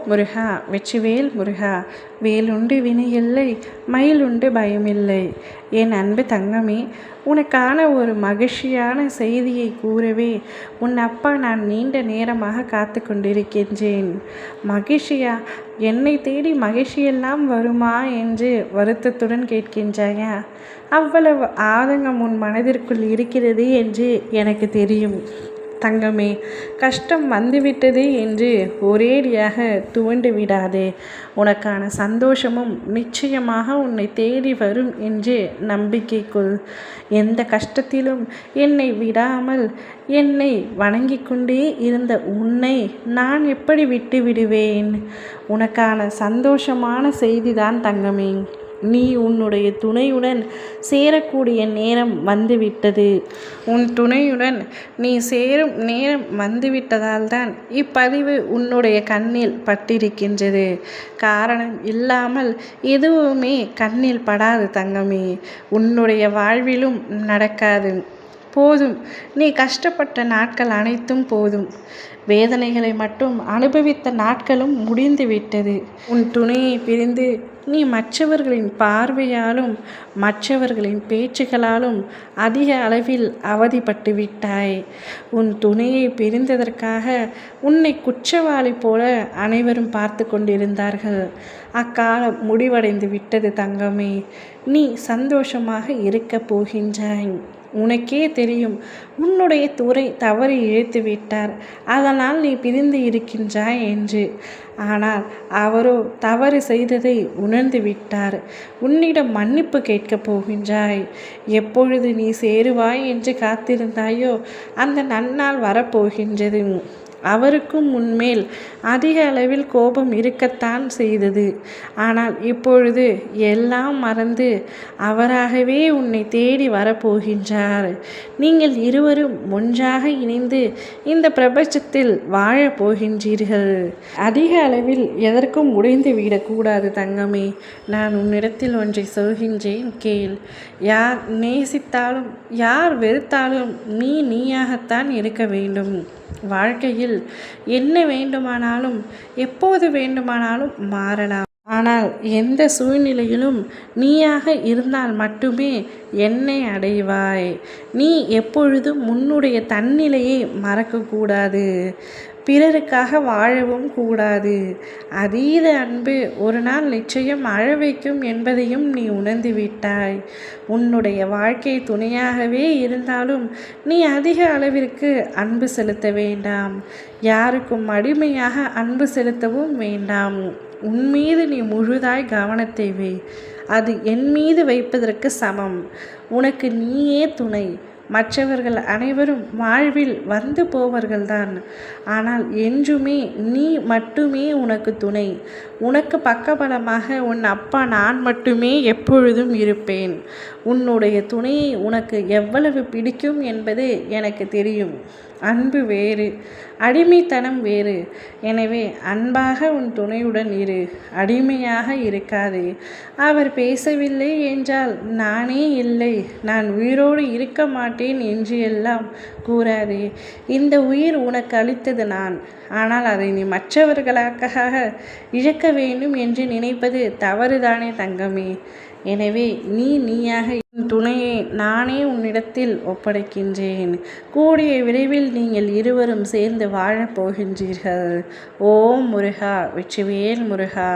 முருகா வெற்றிவேல் முருகா, வேலுண்டு வினையில்லை, மயிலுண்டு பயமில்லை. என் அன்பு தங்கமே, உனக்கான ஒரு மகிழ்ச்சியான செய்தியை கூறவே உன் அப்பா நான் நீண்ட நேரமாக காத்து கொண்டிருக்கின்றேன். மகிழ்ச்சியா? என்னை தேடி மகிழ்ச்சியெல்லாம் வருமா என்று வருத்தத்துடன் கேட்கின்றாயா? அவ்வளவு ஆதங்கம் உன் மனதிற்குள் இருக்கிறது என்று எனக்கு தெரியும். தங்கமே, கஷ்டம் வந்துவிட்டது என்று ஒரேடியாக துவண்டு விடாதே. உனக்கான சந்தோஷமும் நிச்சயமாக உன்னை தேடி வரும் என்று நம்பிக்கை கொள். எந்த கஷ்டத்திலும் என்னை விடாமல் என்னை வணங்கி கொண்டே இருந்த உன்னை நான் எப்படி விட்டு விடுவேன்? உனக்கான சந்தோஷமான செய்திதான் தங்கமே. நீ உன்னுடைய துணையுடன் சேரக்கூடிய நேரம் வந்துவிட்டது. உன் துணையுடன் நீ சேரும் நேரம் வந்துவிட்டதால் தான் இப்பதிவு உன்னுடைய கண்ணில் பட்டிருக்கின்றது. காரணம் இல்லாமல் எதுவுமே கண்ணில் படாது தங்கமே. உன்னுடைய வாழ்விலும் நடக்காது. போதும், நீ கஷ்டப்பட்ட நாட்கள் அனைத்தும் போதும். வேதனைகளை மட்டும் அனுபவித்த நாட்களும் முடிந்துவிட்டது. உன் துணையை பிரிந்து நீ மற்றவர்களின் பார்வையாலும் மற்றவர்களின் பேச்சுகளாலும் அதிக அளவில் அவதிப்பட்டு விட்டாய். உன் துணையை பிரிந்ததற்காக உன்னை குற்றவாளி போல அனைவரும் பார்த்து கொண்டிருந்தார்கள். அக்காலம் முடிவடைந்து விட்டது தங்கமே. நீ சந்தோஷமாக இருக்கப் போகின்றாய். உனக்கே தெரியும், உன்னுடைய துறை தவறி இழுத்து விட்டார், அதனால் நீ பிரிந்து இருக்கின்றாய் என்று. ஆனால் அவரோ தவறு செய்ததை உணர்ந்து விட்டார். உன்னிடம் மன்னிப்பு கேட்கப் போகின்றாய். எப்பொழுது நீ சேருவாய் என்று காத்திருந்தாயோ அந்த நன்னாள் வரப்போகின்றது. அவருக்கும் உன்மேல் அதிக அளவில் கோபம் இருக்கத்தான் செய்தது. ஆனால் இப்பொழுது எல்லாம் மறந்து அவராகவே உன்னை தேடி வரப்போகின்றார். நீங்கள் இருவரும் ஒன்றாக இணைந்து இந்த பிரபஞ்சத்தில் வாழப் போகின்றீர்கள். அதிக அளவில் எதற்கும் உடைந்து விடக்கூடாது தங்கமே. நான் உன்னிடத்தில் ஒன்றை சொல்கின்றேன், கேள். யார் நேசித்தாலும் யார் வெறுத்தாலும் நீ நீயாகத்தான் இருக்க வேண்டும். வாழ்க்கையில் என்ன வேண்டுமானாலும் எப்போது வேண்டுமானாலும் மாறலாம். ஆனால் எந்த சூழ்நிலையிலும் நீயாக இருந்தால் மட்டுமே என்னை அடைவாய். நீ எப்பொழுதும் உன்னுடைய தன்னிலையை மறக்கக்கூடாது. பிறருக்காக வாழவும் கூடாது. அதீத அன்பு ஒரு நாள் நிச்சயம் அழ வைக்கும் என்பதையும் நீ உணர்ந்து விட்டாய். உன்னுடைய வாழ்க்கை துணையாகவே இருந்தாலும் நீ அதிக அளவிற்கு அன்பு செலுத்த வேண்டாம். யாருக்கும் அடிமையாக அன்பு செலுத்தவும் வேண்டாம். உன் மீது நீ முழுதாய் கவனத்தை வை. அது என் மீது வைப்பதற்கு சமம். உனக்கு நீயே துணை. மற்றவர்கள் அனைவரும் வாழ்வில் வந்து போவர்கள்தான். ஆனால் என்றுமே நீ மட்டுமே உனக்கு துணை. உனக்கு பக்கபலமாக உன் அப்பா நான் மட்டுமே எப்பொழுதும் இருப்பேன். உன்னுடைய துணையை உனக்கு எவ்வளவு பிடிக்கும் என்பது எனக்கு தெரியும். அன்பு வேறு, அடிமைத்தனம் வேறு. எனவே அன்பாக உன் துணையுடன் இரு, அடிமையாக இருக்காதே. அவர் பேசவில்லை என்றால் நானே இல்லை, நான் உயிரோடு இருக்க மாட்டேன் என்று எல்லாம் கூறாதே. இந்த உயிர் உனக்கு அளித்தது நான். ஆனால் அதை நீ மற்றவர்களுக்காக இழக்க வேண்டும் என்று நினைப்பது தவறுதானே தங்கமே. எனவே நீயாக என் துணையை நானே உன்னிடத்தில் ஒப்படைக்கின்றேன். கூடிய விரைவில் நீங்கள் இருவரும் சேர்ந்து வாழப் போகின்றீர்கள். ஓம் முருகா வெற்றிவேல் முருகா.